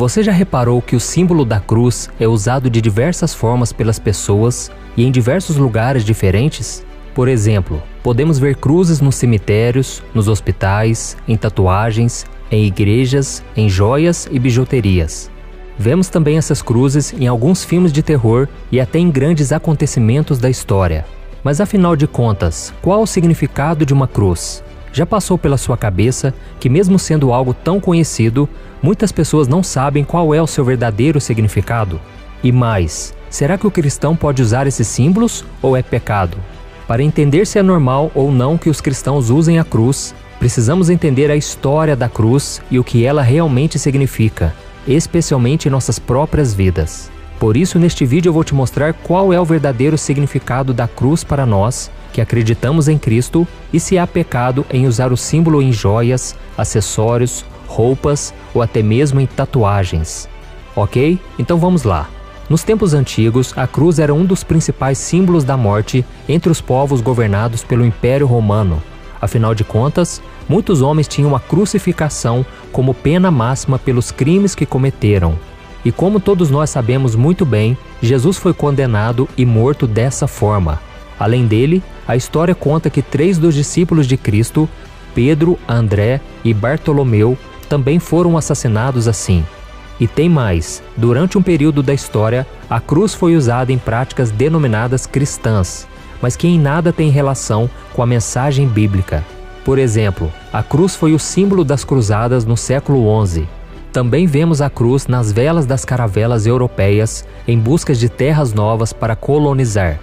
Você já reparou que o símbolo da cruz é usado de diversas formas pelas pessoas e em diversos lugares diferentes? Por exemplo, podemos ver cruzes nos cemitérios, nos hospitais, em tatuagens, em igrejas, em joias e bijuterias. Vemos também essas cruzes em alguns filmes de terror e até em grandes acontecimentos da história. Mas afinal de contas, qual o significado de uma cruz? Já passou pela sua cabeça que, mesmo sendo algo tão conhecido, muitas pessoas não sabem qual é o seu verdadeiro significado? E mais, será que o cristão pode usar esses símbolos ou é pecado? Para entender se é normal ou não que os cristãos usem a cruz, precisamos entender a história da cruz e o que ela realmente significa, especialmente em nossas próprias vidas. Por isso, neste vídeo eu vou te mostrar qual é o verdadeiro significado da cruz para nós, que acreditamos em Cristo, e se há pecado em usar o símbolo em joias, acessórios, roupas ou até mesmo em tatuagens. Ok? Então vamos lá. Nos tempos antigos, a cruz era um dos principais símbolos da morte entre os povos governados pelo Império Romano. Afinal de contas, muitos homens tinham a crucificação como pena máxima pelos crimes que cometeram. E como todos nós sabemos muito bem, Jesus foi condenado e morto dessa forma. Além dele, a história conta que 3 dos discípulos de Cristo, Pedro, André e Bartolomeu, também foram assassinados assim. E tem mais, durante um período da história, a cruz foi usada em práticas denominadas cristãs, mas que em nada tem relação com a mensagem bíblica. Por exemplo, a cruz foi o símbolo das cruzadas no século XI. Também vemos a cruz nas velas das caravelas europeias em busca de terras novas para colonizar.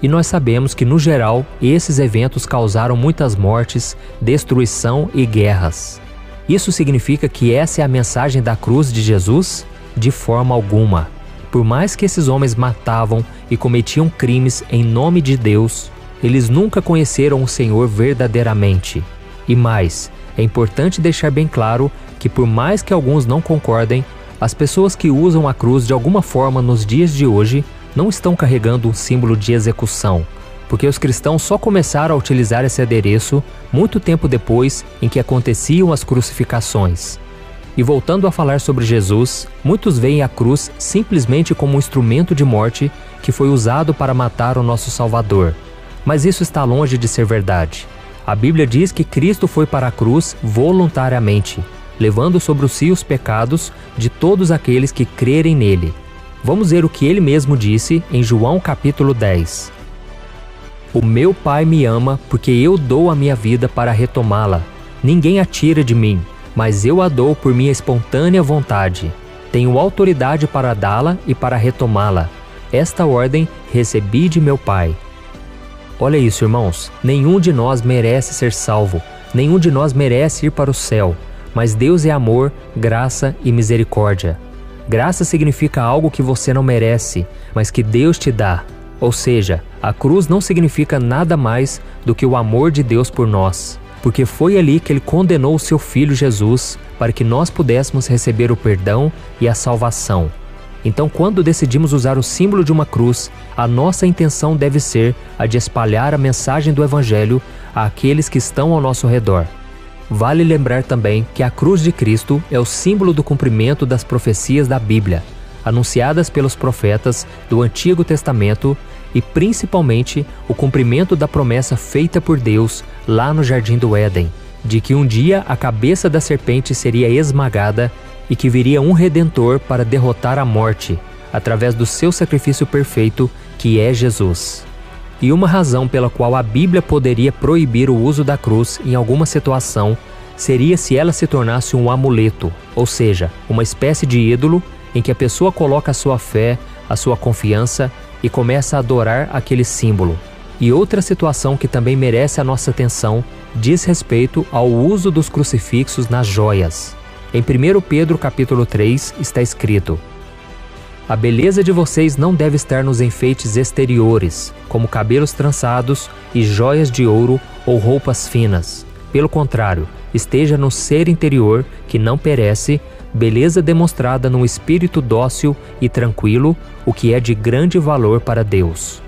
E nós sabemos que, no geral, esses eventos causaram muitas mortes, destruição e guerras. Isso significa que essa é a mensagem da cruz de Jesus? De forma alguma. Por mais que esses homens matavam e cometiam crimes em nome de Deus, eles nunca conheceram o Senhor verdadeiramente. E mais, é importante deixar bem claro que, por mais que alguns não concordem, as pessoas que usam a cruz de alguma forma nos dias de hoje não estão carregando um símbolo de execução, porque os cristãos só começaram a utilizar esse adereço muito tempo depois em que aconteciam as crucificações. E voltando a falar sobre Jesus, muitos veem a cruz simplesmente como um instrumento de morte que foi usado para matar o nosso Salvador. Mas isso está longe de ser verdade. A Bíblia diz que Cristo foi para a cruz voluntariamente, levando sobre si os pecados de todos aqueles que crerem nele. Vamos ver o que ele mesmo disse em João capítulo 10. O meu Pai me ama porque eu dou a minha vida para retomá-la. Ninguém a tira de mim, mas eu a dou por minha espontânea vontade. Tenho autoridade para dá-la e para retomá-la. Esta ordem recebi de meu Pai. Olha isso, irmãos. Nenhum de nós merece ser salvo. Nenhum de nós merece ir para o céu. Mas Deus é amor, graça e misericórdia. Graça significa algo que você não merece, mas que Deus te dá. Ou seja, a cruz não significa nada mais do que o amor de Deus por nós, porque foi ali que Ele condenou o seu Filho Jesus para que nós pudéssemos receber o perdão e a salvação. Então, quando decidimos usar o símbolo de uma cruz, a nossa intenção deve ser a de espalhar a mensagem do Evangelho àqueles que estão ao nosso redor. Vale lembrar também que a cruz de Cristo é o símbolo do cumprimento das profecias da Bíblia, anunciadas pelos profetas do Antigo Testamento e principalmente o cumprimento da promessa feita por Deus lá no Jardim do Éden, de que um dia a cabeça da serpente seria esmagada e que viria um Redentor para derrotar a morte, através do seu sacrifício perfeito, que é Jesus. E uma razão pela qual a Bíblia poderia proibir o uso da cruz em alguma situação seria se ela se tornasse um amuleto, ou seja, uma espécie de ídolo em que a pessoa coloca a sua fé, a sua confiança e começa a adorar aquele símbolo. E outra situação que também merece a nossa atenção diz respeito ao uso dos crucifixos nas joias. Em 1 Pedro capítulo 3 está escrito: a beleza de vocês não deve estar nos enfeites exteriores, como cabelos trançados e joias de ouro ou roupas finas. Pelo contrário, esteja no ser interior, que não perece, beleza demonstrada num espírito dócil e tranquilo, o que é de grande valor para Deus.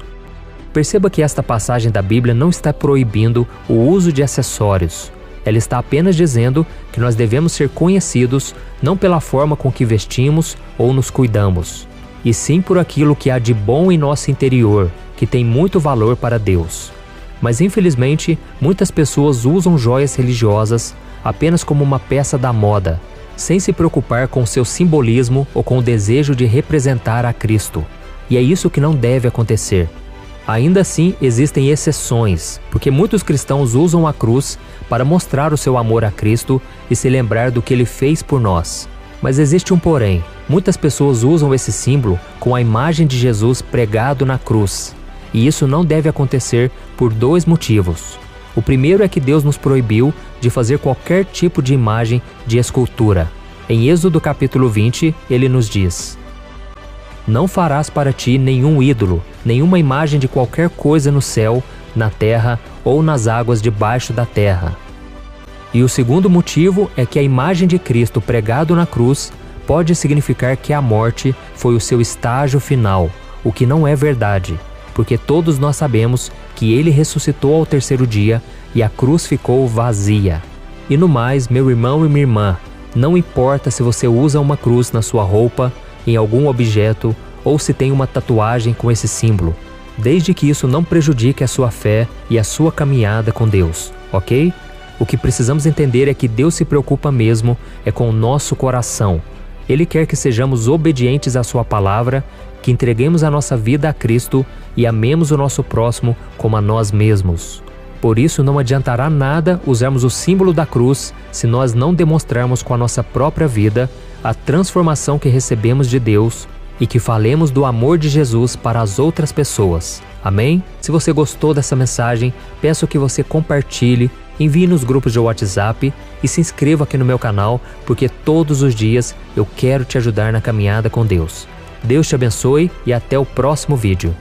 Perceba que esta passagem da Bíblia não está proibindo o uso de acessórios. Ela está apenas dizendo que nós devemos ser conhecidos não pela forma com que vestimos ou nos cuidamos, e sim por aquilo que há de bom em nosso interior, que tem muito valor para Deus. Mas infelizmente, muitas pessoas usam joias religiosas apenas como uma peça da moda, sem se preocupar com seu simbolismo ou com o desejo de representar a Cristo. E é isso que não deve acontecer. Ainda assim, existem exceções, porque muitos cristãos usam a cruz para mostrar o seu amor a Cristo e se lembrar do que Ele fez por nós. Mas existe um porém. Muitas pessoas usam esse símbolo com a imagem de Jesus pregado na cruz. E isso não deve acontecer por dois motivos. O primeiro é que Deus nos proibiu de fazer qualquer tipo de imagem de escultura. Em Êxodo capítulo 20, Ele nos diz: não farás para ti nenhum ídolo, nenhuma imagem de qualquer coisa no céu, na terra ou nas águas debaixo da terra. E o segundo motivo é que a imagem de Cristo pregado na cruz pode significar que a morte foi o seu estágio final, o que não é verdade, porque todos nós sabemos que Ele ressuscitou ao terceiro dia e a cruz ficou vazia. E no mais, meu irmão e minha irmã, não importa se você usa uma cruz na sua roupa, em algum objeto ou se tem uma tatuagem com esse símbolo, desde que isso não prejudique a sua fé e a sua caminhada com Deus, ok? O que precisamos entender é que Deus se preocupa mesmo é com o nosso coração. Ele quer que sejamos obedientes à sua palavra, que entreguemos a nossa vida a Cristo e amemos o nosso próximo como a nós mesmos. Por isso não adiantará nada usarmos o símbolo da cruz se nós não demonstrarmos com a nossa própria vida a transformação que recebemos de Deus e que falemos do amor de Jesus para as outras pessoas. Amém? Se você gostou dessa mensagem, peço que você compartilhe, envie nos grupos de WhatsApp e se inscreva aqui no meu canal, porque todos os dias eu quero te ajudar na caminhada com Deus. Deus te abençoe e até o próximo vídeo.